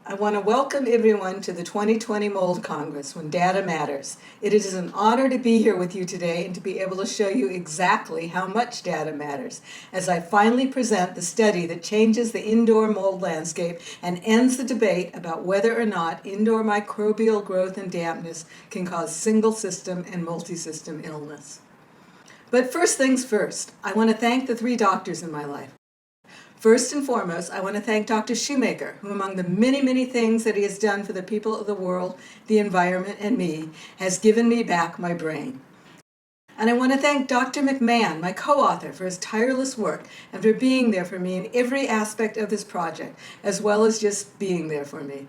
I want to welcome everyone to the 2020 Mold Congress, when data matters. It is an honor to be here with you today and to be able to show you exactly how much data matters as I finally present the study that changes the indoor mold landscape and ends the debate about whether or not indoor microbial growth and dampness can cause single system and multi-system illness. But first things first, I want to thank the 3 doctors in my life. First and foremost, I want to thank Dr. Shoemaker, who among the many, many things that he has done for the people of the world, the environment, and me, has given me back my brain. And I want to thank Dr. McMahon, my co-author, for his tireless work and for being there for me in every aspect of this project, as well as just being there for me.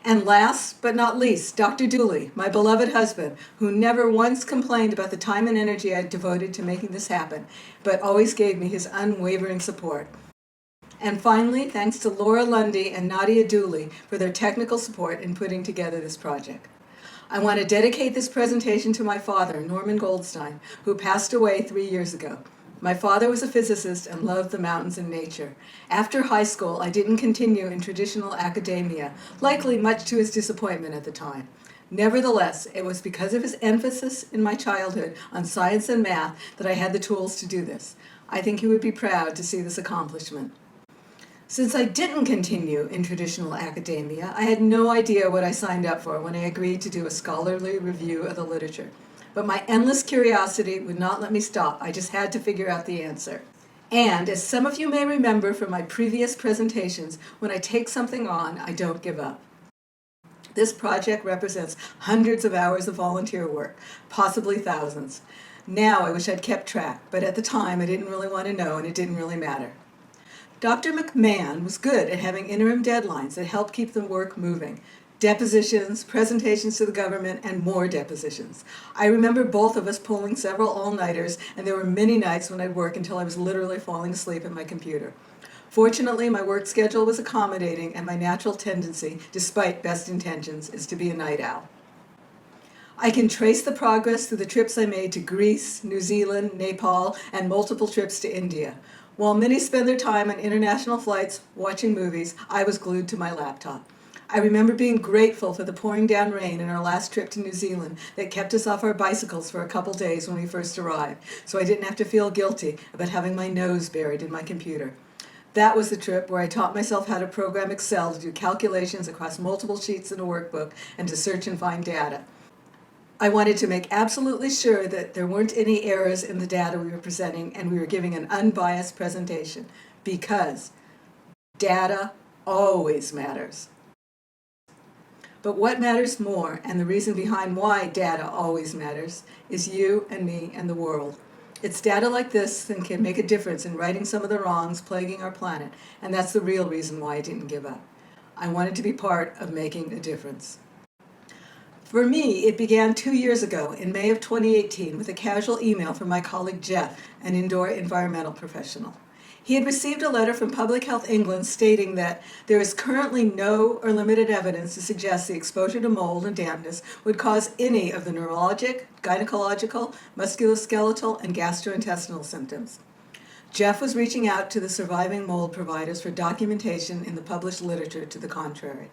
And last but not least, Dr. Dooley, my beloved husband, who never once complained about the time and energy I devoted to making this happen, but always gave me his unwavering support. And finally, thanks to Laura Lundy and Nadia Dooley for their technical support in putting together this project. I want to dedicate this presentation to my father, Norman Goldstein, who passed away 3 years ago. My father was a physicist and loved the mountains and nature. After high school, I didn't continue in traditional academia, likely much to his disappointment at the time. Nevertheless, it was because of his emphasis in my childhood on science and math that I had the tools to do this. I think he would be proud to see this accomplishment. Since I didn't continue in traditional academia, I had no idea what I signed up for when I agreed to do a scholarly review of the literature. But my endless curiosity would not let me stop. I just had to figure out the answer. And as some of you may remember from my previous presentations, when I take something on, I don't give up. This project represents hundreds of hours of volunteer work, possibly thousands. Now I wish I'd kept track, but at the time I didn't really want to know and it didn't really matter. Dr. McMahon was good at having interim deadlines that helped keep the work moving. Depositions, presentations to the government, and more depositions. I remember both of us pulling several all-nighters, and there were many nights when I'd work until I was literally falling asleep at my computer. Fortunately, my work schedule was accommodating, and my natural tendency, despite best intentions, is to be a night owl. I can trace the progress through the trips I made to Greece, New Zealand, Nepal, and multiple trips to India. While many spend their time on international flights watching movies, I was glued to my laptop. I remember being grateful for the pouring down rain in our last trip to New Zealand that kept us off our bicycles for a couple days when we first arrived, so I didn't have to feel guilty about having my nose buried in my computer. That was the trip where I taught myself how to program Excel to do calculations across multiple sheets in a workbook and to search and find data. I wanted to make absolutely sure that there weren't any errors in the data we were presenting and we were giving an unbiased presentation, because data always matters. But what matters more, and the reason behind why data always matters, is you and me and the world. It's data like this that can make a difference in righting some of the wrongs plaguing our planet, and that's the real reason why I didn't give up. I wanted to be part of making a difference. For me, it began 2 years ago, in May of 2018, with a casual email from my colleague Jeff, an indoor environmental professional. He had received a letter from Public Health England stating that there is currently no or limited evidence to suggest the exposure to mold and dampness would cause any of the neurologic, gynecological, musculoskeletal, and gastrointestinal symptoms. Jeff was reaching out to the surviving mold providers for documentation in the published literature to the contrary.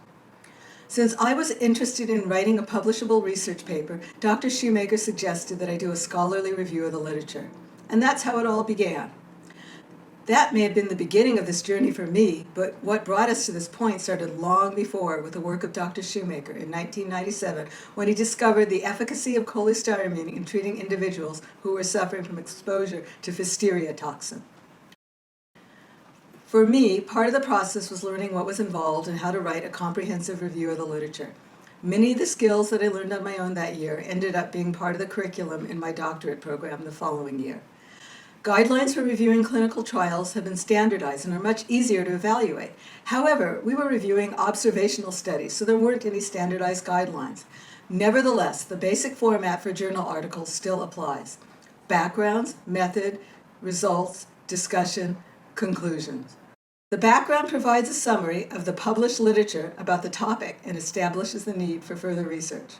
Since I was interested in writing a publishable research paper, Dr. Shoemaker suggested that I do a scholarly review of the literature. And that's how it all began. That may have been the beginning of this journey for me, but what brought us to this point started long before with the work of Dr. Shoemaker in 1997, when he discovered the efficacy of cholestyramine in treating individuals who were suffering from exposure to Pfiesteria toxin. For me, part of the process was learning what was involved and how to write a comprehensive review of the literature. Many of the skills that I learned on my own that year ended up being part of the curriculum in my doctorate program the following year. Guidelines for reviewing clinical trials have been standardized and are much easier to evaluate. However, we were reviewing observational studies, so there weren't any standardized guidelines. Nevertheless, the basic format for journal articles still applies: backgrounds, method, results, discussion, conclusions. The background provides a summary of the published literature about the topic and establishes the need for further research.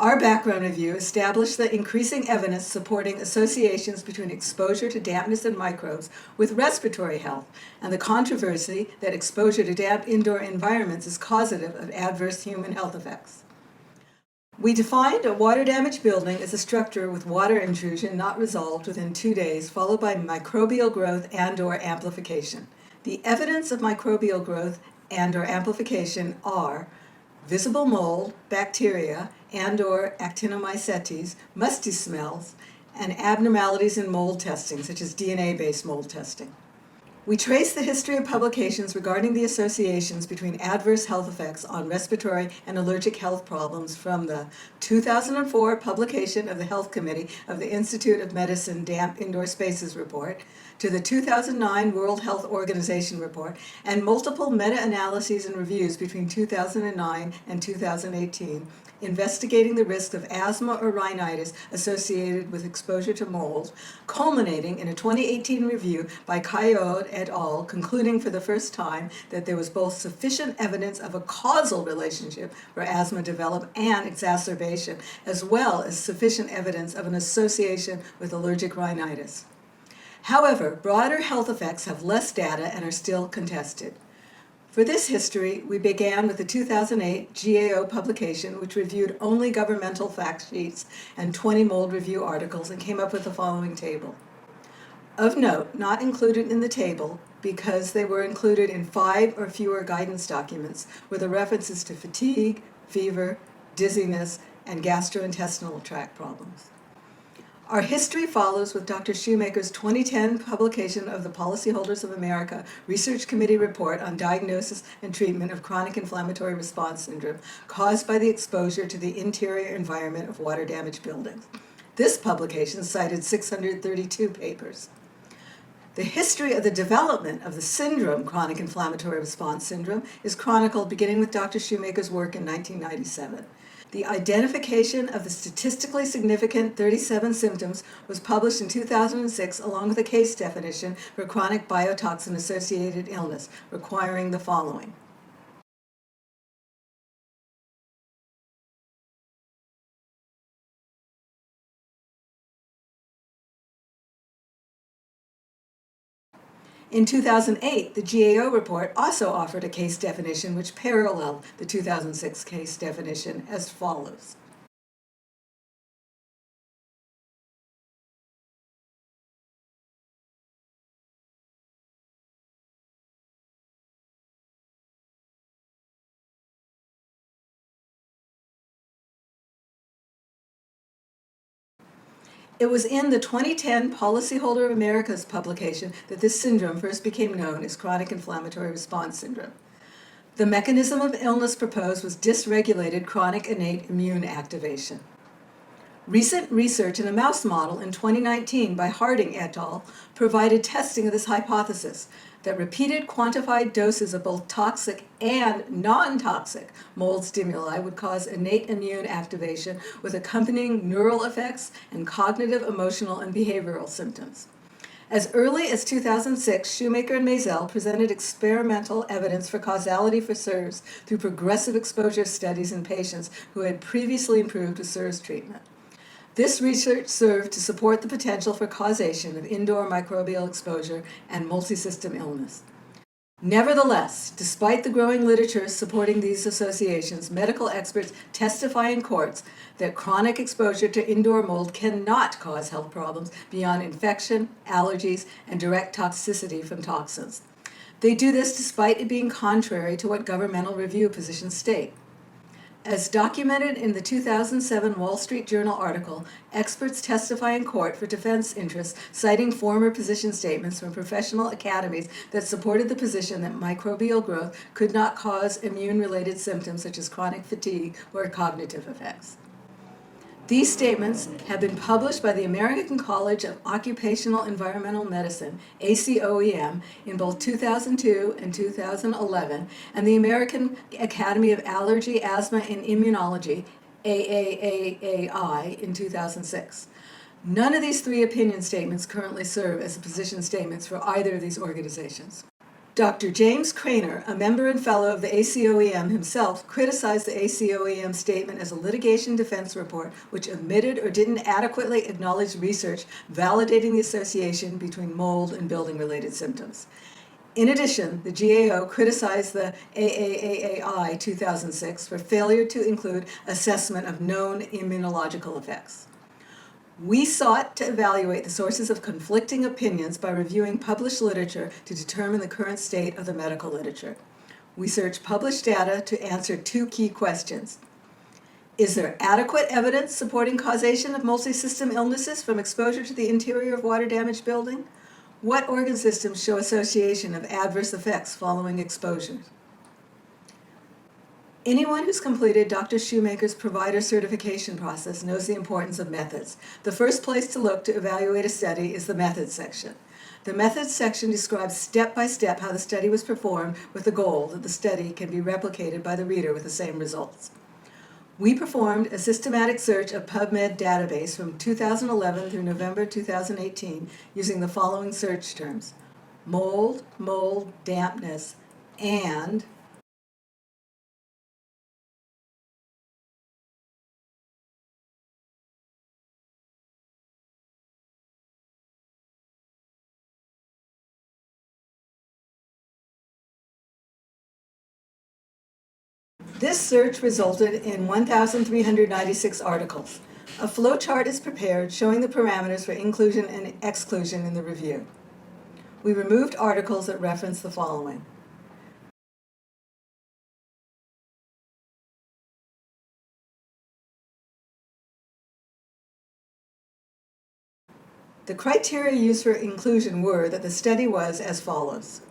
Our background review established the increasing evidence supporting associations between exposure to dampness and microbes with respiratory health, and the controversy that exposure to damp indoor environments is causative of adverse human health effects. We defined a water-damaged building as a structure with water intrusion not resolved within 2 days, followed by microbial growth and/or amplification. The evidence of microbial growth and/or amplification are visible mold, bacteria, and/or actinomycetes, musty smells, and abnormalities in mold testing, such as DNA-based mold testing. We trace the history of publications regarding the associations between adverse health effects on respiratory and allergic health problems from the 2004 publication of the Health Committee of the Institute of Medicine Damp Indoor Spaces Report to the 2009 World Health Organization report, and multiple meta-analyses and reviews between 2009 and 2018 investigating the risk of asthma or rhinitis associated with exposure to mold, culminating in a 2018 review by Coyote et al., concluding for the first time that there was both sufficient evidence of a causal relationship for asthma development and exacerbation, as well as sufficient evidence of an association with allergic rhinitis. However, broader health effects have less data and are still contested. For this history, we began with the 2008 GAO publication, which reviewed only governmental fact sheets and 20 mold review articles and came up with the following table. Of note, not included in the table, because they were included in 5 or fewer guidance documents, were the references to fatigue, fever, dizziness, and gastrointestinal tract problems. Our history follows with Dr. Shoemaker's 2010 publication of the Policyholders of America Research Committee report on diagnosis and treatment of chronic inflammatory response syndrome caused by the exposure to the interior environment of water-damaged buildings. This publication cited 632 papers. The history of the development of the syndrome, chronic inflammatory response syndrome, is chronicled beginning with Dr. Shoemaker's work in 1997. The identification of the statistically significant 37 symptoms was published in 2006 along with a case definition for chronic biotoxin-associated illness, requiring the following. In 2008, the GAO report also offered a case definition which paralleled the 2006 case definition as follows. It was in the 2010 Policyholder of America's publication that this syndrome first became known as chronic inflammatory response syndrome. The mechanism of illness proposed was dysregulated chronic innate immune activation. Recent research in a mouse model in 2019 by Harding et al. Provided testing of this hypothesis that repeated quantified doses of both toxic and non-toxic mold stimuli would cause innate immune activation with accompanying neural effects and cognitive, emotional, and behavioral symptoms. As early as 2006, Shoemaker and Maisel presented experimental evidence for causality for SIRS through progressive exposure studies in patients who had previously improved with SIRS treatment. This research served to support the potential for causation of indoor microbial exposure and multisystem illness. Nevertheless, despite the growing literature supporting these associations, medical experts testify in courts that chronic exposure to indoor mold cannot cause health problems beyond infection, allergies, and direct toxicity from toxins. They do this despite it being contrary to what governmental review positions state. As documented in the 2007 Wall Street Journal article, experts testify in court for defense interests, citing former position statements from professional academies that supported the position that microbial growth could not cause immune-related symptoms such as chronic fatigue or cognitive effects. These statements have been published by the American College of Occupational Environmental Medicine, ACOEM, in both 2002 and 2011, and the American Academy of Allergy, Asthma, and Immunology, AAAAI, in 2006. None of these 3 opinion statements currently serve as position statements for either of these organizations. Dr. James Craner, a member and fellow of the ACOEM himself, criticized the ACOEM statement as a litigation defense report which omitted or didn't adequately acknowledge research validating the association between mold and building-related symptoms. In addition, the GAO criticized the AAAAI 2006 for failure to include assessment of known immunological effects. We sought to evaluate the sources of conflicting opinions by reviewing published literature to determine the current state of the medical literature. We searched published data to answer two key questions. Is there adequate evidence supporting causation of multi-system illnesses from exposure to the interior of water-damaged building? What organ systems show association of adverse effects following exposure? Anyone who's completed Dr. Shoemaker's provider certification process knows the importance of methods. The first place to look to evaluate a study is the methods section. The methods section describes step by step how the study was performed with the goal that the study can be replicated by the reader with the same results. We performed a systematic search of PubMed database from 2011 through November 2018 using the following search terms: mold, dampness, and this search resulted in 1,396 articles. A flowchart is prepared showing the parameters for inclusion and exclusion in the review. We removed articles that reference the following: the criteria used for inclusion were that the study was as follows.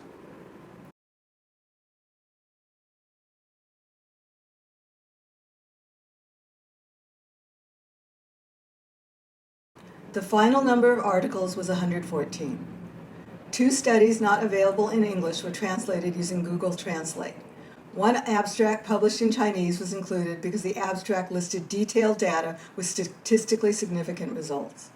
The final number of articles was 114. 2 studies not available in English were translated using Google Translate. 1 abstract published in Chinese was included because the abstract listed detailed data with statistically significant results.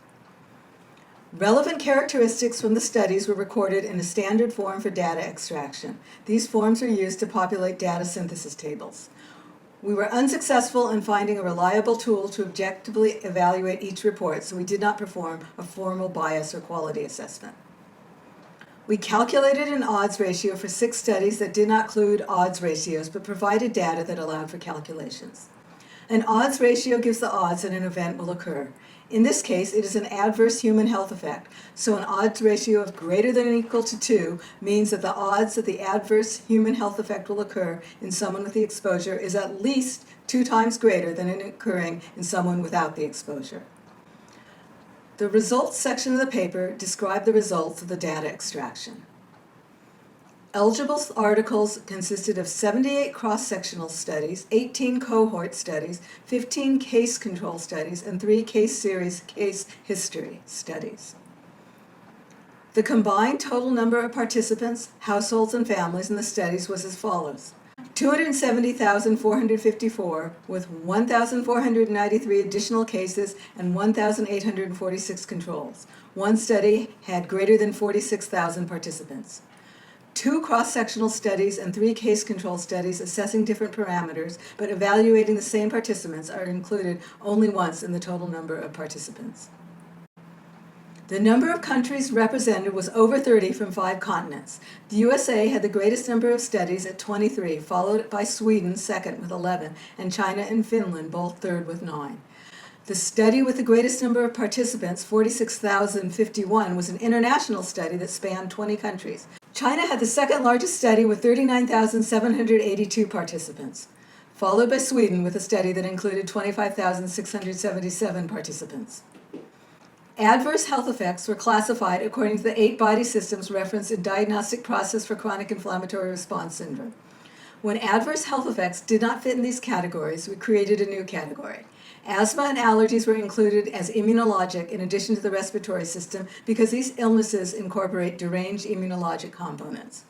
Relevant characteristics from the studies were recorded in a standard form for data extraction. These forms are used to populate data synthesis tables. We were unsuccessful in finding a reliable tool to objectively evaluate each report, so we did not perform a formal bias or quality assessment. We calculated an odds ratio for 6 studies that did not include odds ratios but provided data that allowed for calculations. An odds ratio gives the odds that an event will occur. In this case, it is an adverse human health effect, so an odds ratio of greater than or equal to 2 means that the odds that the adverse human health effect will occur in someone with the exposure is at least 2 times greater than it occurring in someone without the exposure. The results section of the paper described the results of the data extraction. Eligible articles consisted of 78 cross-sectional studies, 18 cohort studies, 15 case control studies, and 3 case series case history studies. The combined total number of participants, households, and families in the studies was as follows: 270,454 with 1,493 additional cases and 1,846 controls. 1 study had greater than 46,000 participants. 2 cross-sectional studies and 3 case control studies assessing different parameters but evaluating the same participants are included only once in the total number of participants. The number of countries represented was over 30 from 5 continents. The USA had the greatest number of studies at 23, followed by Sweden second with 11, and China and Finland both third with 9. The study with the greatest number of participants, 46,051, was an international study that spanned 20 countries. China had the second largest study with 39,782 participants, followed by Sweden with a study that included 25,677 participants. Adverse health effects were classified according to the 8 body systems referenced in Diagnostic Process for Chronic Inflammatory Response Syndrome. When adverse health effects did not fit in these categories, we created a new category. Asthma and allergies were included as immunologic in addition to the respiratory system because these illnesses incorporate deranged immunologic components.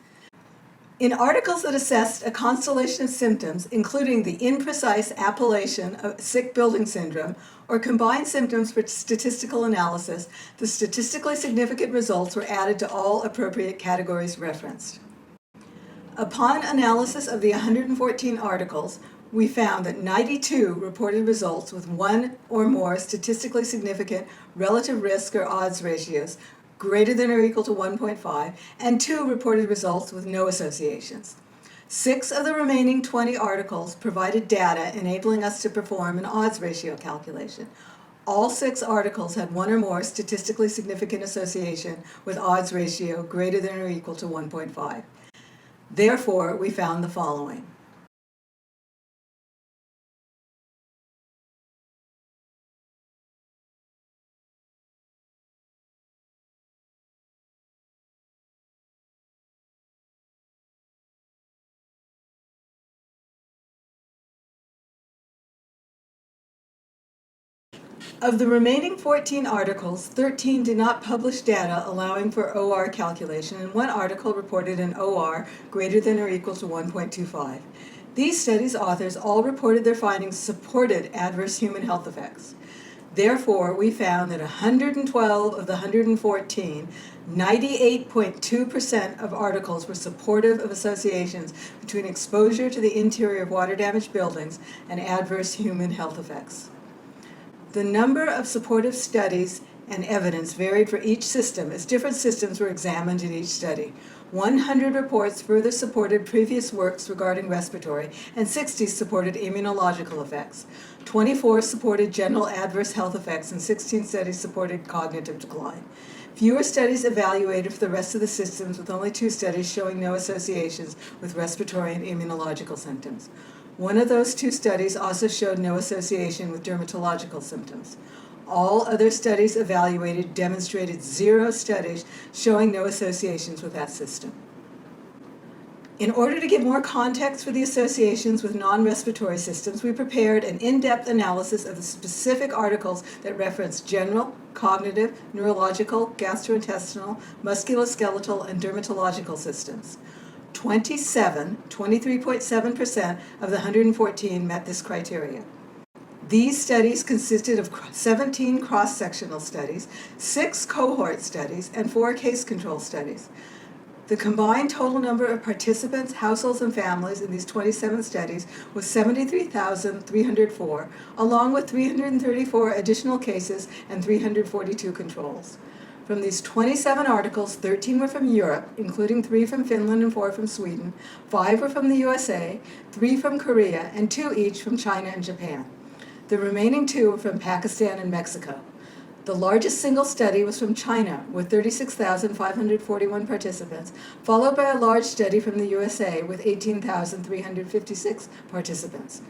In articles that assessed a constellation of symptoms, including the imprecise appellation of sick building syndrome or combined symptoms for statistical analysis, the statistically significant results were added to all appropriate categories referenced. Upon analysis of the 114 articles, we found that 92 reported results with one or more statistically significant relative risk or odds ratios greater than or equal to 1.5, and 2 reported results with no associations. 6 of the remaining 20 articles provided data enabling us to perform an odds ratio calculation. All 6 articles had one or more statistically significant association with odds ratio greater than or equal to 1.5. Therefore, we found the following. Of the remaining 14 articles, 13 did not publish data allowing for OR calculation, and 1 article reported an OR greater than or equal to 1.25. These studies' authors all reported their findings supported adverse human health effects. Therefore, we found that 112 of the 114, 98.2% of articles were supportive of associations between exposure to the interior of water-damaged buildings and adverse human health effects. The number of supportive studies and evidence varied for each system as different systems were examined in each study. 100 reports further supported previous works regarding respiratory, and 60 supported immunological effects. 24 supported general adverse health effects, and 16 studies supported cognitive decline. Fewer studies evaluated for the rest of the systems, with only 2 studies showing no associations with respiratory and immunological symptoms. One of those 2 studies also showed no association with dermatological symptoms. All other studies evaluated demonstrated 0 studies showing no associations with that system. In order to give more context for the associations with non-respiratory systems, we prepared an in-depth analysis of the specific articles that reference general, cognitive, neurological, gastrointestinal, musculoskeletal, and dermatological systems. 23.7% of the 114 met this criteria. These studies consisted of 17 cross-sectional studies, 6 cohort studies, and 4 case control studies. The combined total number of participants, households, and families in these 27 studies was 73,304, along with 334 additional cases and 342 controls. From these 27 articles, 13 were from Europe, including 3 from Finland and 4 from Sweden, 5 were from the USA, 3 from Korea, and 2 each from China and Japan. The remaining 2 were from Pakistan and Mexico. The largest single study was from China, with 36,541 participants, followed by a large study from the USA with 18,356 participants.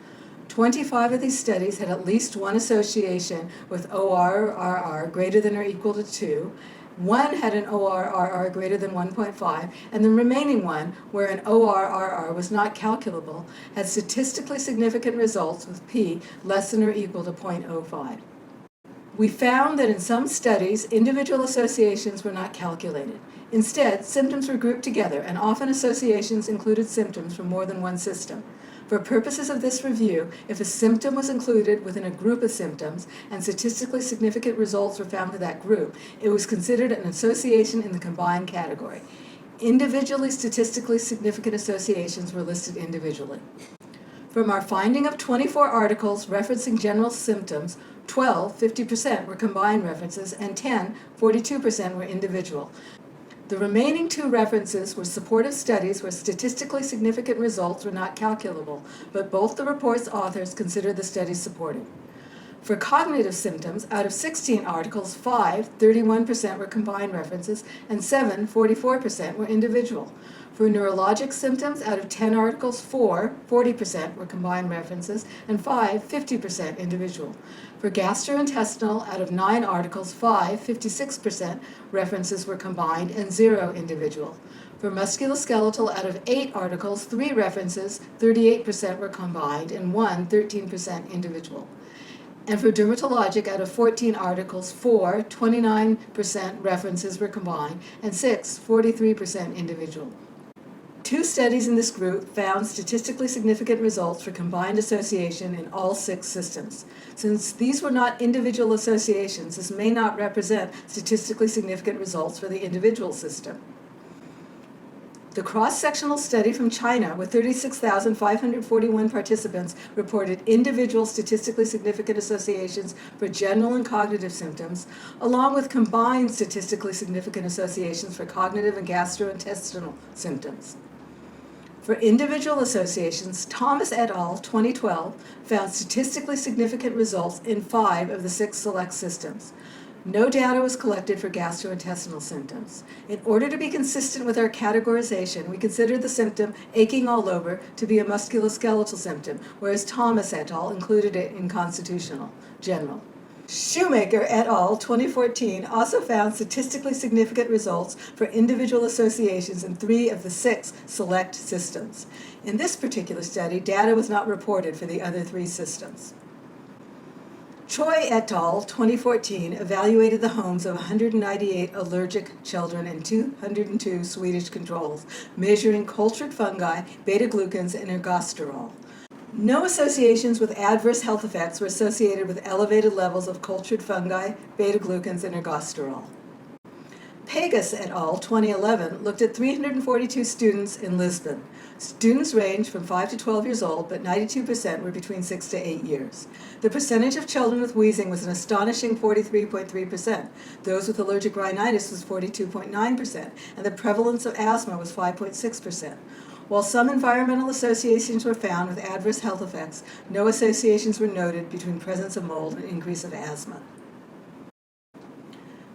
25 of these studies had at least one association with OR or RR greater than or equal to 2. 1 had an OR RR greater than 1.5, and the remaining 1, where an OR RR was not calculable, had statistically significant results with P less than or equal to 0.05. We found that in some studies, individual associations were not calculated. Instead, symptoms were grouped together, and often associations included symptoms from more than one system. For purposes of this review, if a symptom was included within a group of symptoms and statistically significant results were found for that group, it was considered an association in the combined category. Individually statistically significant associations were listed individually. From our finding of 24 articles referencing general symptoms, 12, 50%, were combined references, and 10, 42%, were individual. The remaining 2 references were supportive studies where statistically significant results were not calculable, but both the report's authors considered the studies supportive. For cognitive symptoms, out of 16 articles, 5, 31%, were combined references, and 7, 44%, were individual. For neurologic symptoms, out of 10 articles, 4, 40%, were combined references, and 5, 50%, individual. For gastrointestinal, out of 9 articles, 5, 56% references were combined, and 0 individual. For musculoskeletal, out of 8 articles, 3 references, 38% were combined, and 1, 13% individual. And for dermatologic, out of 14 articles, 4, 29% references were combined, and 6, 43% individual. 2 studies in this group found statistically significant results for combined association in all 6 systems. Since these were not individual associations, this may not represent statistically significant results for the individual system. The cross-sectional study from China with 36,541 participants reported individual statistically significant associations for general and cognitive symptoms, along with combined statistically significant associations for cognitive and gastrointestinal symptoms. For individual associations, Thomas et al. 2012 found statistically significant results in 5 of the 6 select systems. No data was collected for gastrointestinal symptoms. In order to be consistent with our categorization, we considered the symptom aching all over to be a musculoskeletal symptom, whereas Thomas et al. Included it in constitutional, general. Shoemaker et al. 2014 also found statistically significant results for individual associations in 3 of the 6 select systems. In this particular study, data was not reported for the other 3 systems. Choi et al. 2014 evaluated the homes of 198 allergic children and 202 Swedish controls, measuring cultured fungi, beta-glucans, and ergosterol. No associations with adverse health effects were associated with elevated levels of cultured fungi, beta-glucans, and ergosterol. Pegas et al. 2011 looked at 342 students in Lisbon. Students ranged from 5 to 12 years old, but 92% were between 6 to 8 years. The percentage of children with wheezing was an astonishing 43.3%. Those with allergic rhinitis was 42.9%, and the prevalence of asthma was 5.6%. While some environmental associations were found with adverse health effects, no associations were noted between presence of mold and increase of asthma.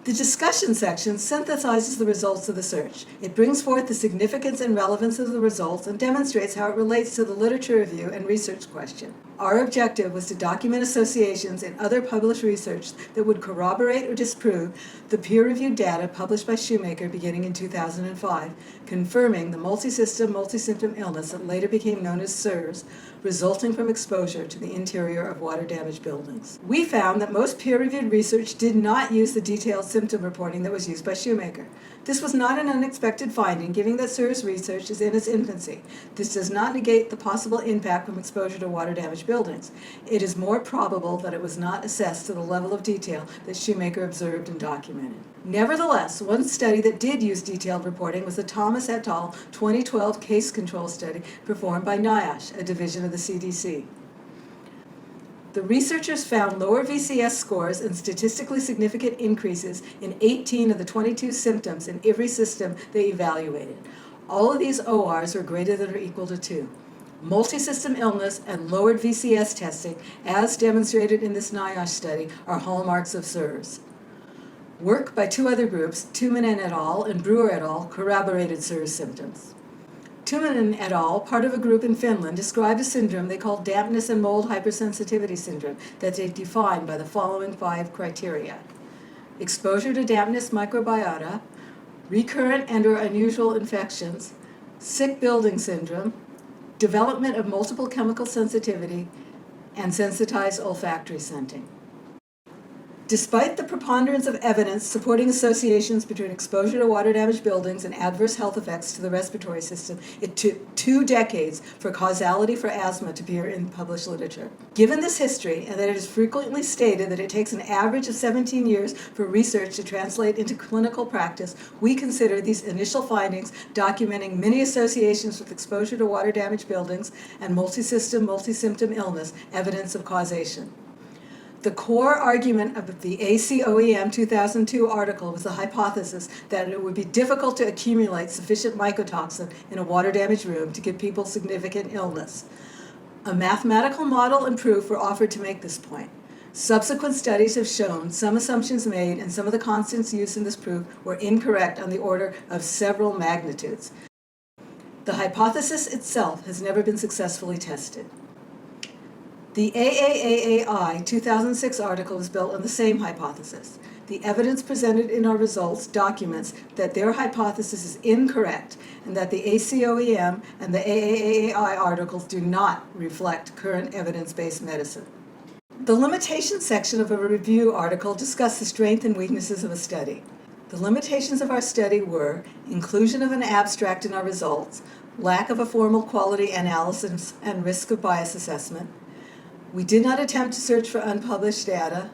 The discussion section synthesizes the results of the search. It brings forth the significance and relevance of the results and demonstrates how it relates to the literature review and research question. Our objective was to document associations in other published research that would corroborate or disprove the peer-reviewed data published by Shoemaker beginning in 2005, confirming the multisystem, multisymptom illness that later became known as SIRS, resulting from exposure to the interior of water-damaged buildings. We found that most peer-reviewed research did not use the detailed symptom reporting that was used by Shoemaker. This was not an unexpected finding, given that SIRS research is in its infancy. This does not negate the possible impact from exposure to water-damaged buildings. It is more probable that it was not assessed to the level of detail that Shoemaker observed and documented. Nevertheless, one study that did use detailed reporting was the Thomas et al. 2012 case control study performed by NIOSH, a division of the CDC. The researchers found lower VCS scores and statistically significant increases in 18 of the 22 symptoms in every system they evaluated. All of these ORs were greater than or equal to 2. Multisystem illness and lowered VCS testing, as demonstrated in this NIOSH study, are hallmarks of SIRS. Work by 2 other groups, Tuominen et al. And Brewer et al., corroborated SIRS symptoms. Tuominen et al., part of a group in Finland, described a syndrome they called dampness and mold hypersensitivity syndrome that they defined by the following 5 criteria: exposure to dampness microbiota, recurrent and/or unusual infections, sick building syndrome, development of multiple chemical sensitivity, and sensitized olfactory scenting. Despite the preponderance of evidence supporting associations between exposure to water-damaged buildings and adverse health effects to the respiratory system, it took 2 decades for causality for asthma to appear in published literature. Given this history, and that it is frequently stated that it takes an average of 17 years for research to translate into clinical practice, we consider these initial findings documenting many associations with exposure to water-damaged buildings and multisystem, multisymptom illness evidence of causation. The core argument of the ACOEM 2002 article was the hypothesis that it would be difficult to accumulate sufficient mycotoxin in a water-damaged room to give people significant illness. A mathematical model and proof were offered to make this point. Subsequent studies have shown some assumptions made and some of the constants used in this proof were incorrect on the order of several magnitudes. The hypothesis itself has never been successfully tested. The AAAAI 2006 article was built on the same hypothesis. The evidence presented in our results documents that their hypothesis is incorrect and that the ACOEM and the AAAAI articles do not reflect current evidence-based medicine. The limitations section of a review article discussed the strengths and weaknesses of a study. The limitations of our study were inclusion of an abstract in our results, lack of a formal quality analysis and risk of bias assessment. We did not attempt to search for unpublished data,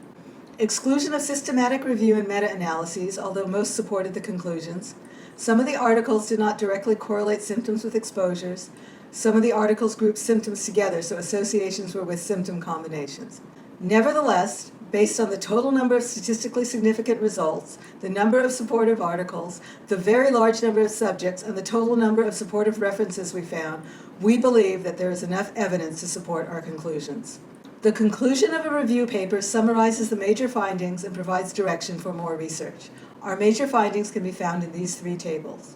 exclusion of systematic review and meta-analyses, although most supported the conclusions, Some of the articles did not directly correlate symptoms with exposures. Some of the articles grouped symptoms together, so associations were with symptom combinations. Nevertheless, based on the total number of statistically significant results, the number of supportive articles, the very large number of subjects, and the total number of supportive references we found, we believe that there is enough evidence to support our conclusions. The conclusion of a review paper summarizes the major findings and provides direction for more research. Our major findings can be found in these three tables.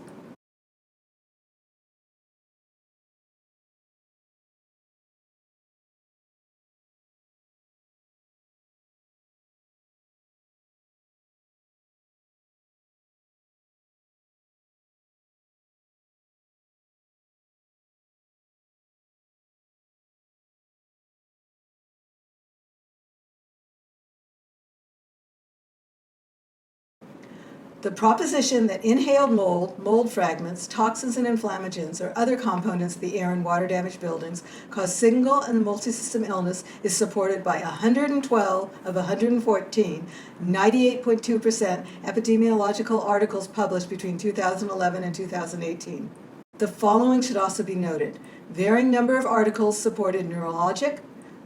The proposition that inhaled mold fragments, toxins and inflammagens, or other components of the air in water-damaged buildings cause single and multisystem illness is supported by 112 of 114, 98.2% epidemiological articles published between 2011 and 2018. The following should also be noted. Varying number of articles supported neurologic,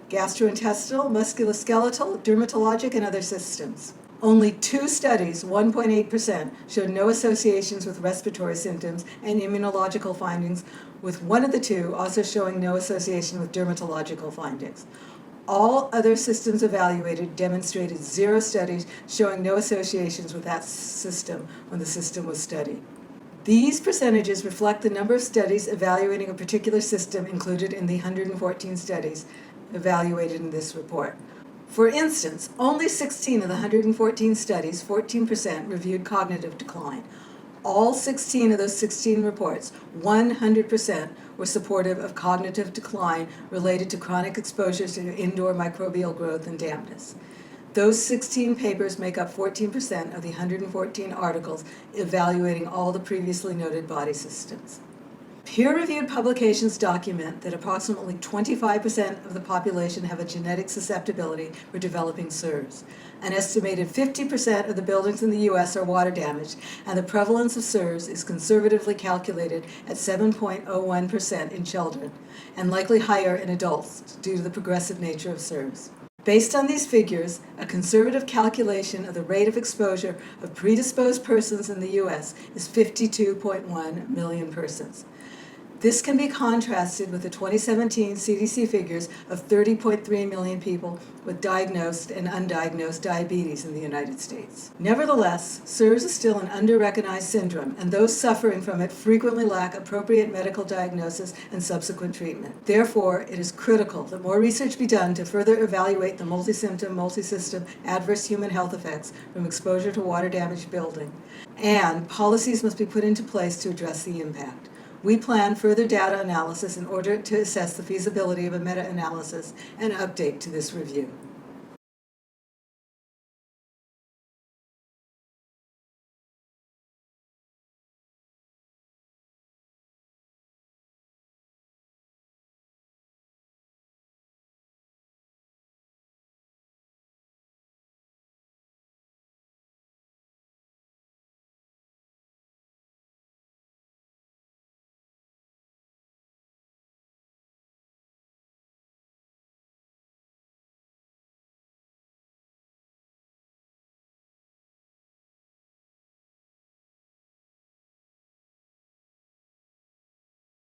gastrointestinal, musculoskeletal, dermatologic, and other systems. Only 2 studies, 1.8%, showed no associations with respiratory symptoms and immunological findings, with one of the 2 also showing no association with dermatological findings. All other systems evaluated demonstrated 0 studies showing no associations with that system when the system was studied. These percentages reflect the number of studies evaluating a particular system included in the 114 studies evaluated in this report. For instance, only 16 of the 114 studies, 14%, reviewed cognitive decline. All 16 of those 16 reports, 100%, were supportive of cognitive decline related to chronic exposure to indoor microbial growth and dampness. Those 16 papers make up 14% of the 114 articles evaluating all the previously noted body systems. Peer-reviewed publications document that approximately 25% of the population have a genetic susceptibility for developing SIRS. An estimated 50% of the buildings in the U.S. are water damaged, and the prevalence of SIRS is conservatively calculated at 7.01% in children, and likely higher in adults due to the progressive nature of SIRS. Based on these figures, a conservative calculation of the rate of exposure of predisposed persons in the U.S. is 52.1 million persons. This can be contrasted with the 2017 CDC figures of 30.3 million people with diagnosed and undiagnosed diabetes in the United States. Nevertheless, SIRS is still an under-recognized syndrome, and those suffering from it frequently lack appropriate medical diagnosis and subsequent treatment. Therefore, it is critical that more research be done to further evaluate the multi-symptom, multi-system adverse human health effects from exposure to water-damaged building, and policies must be put into place to address the impact. We plan further data analysis in order to assess the feasibility of a meta-analysis and update to this review.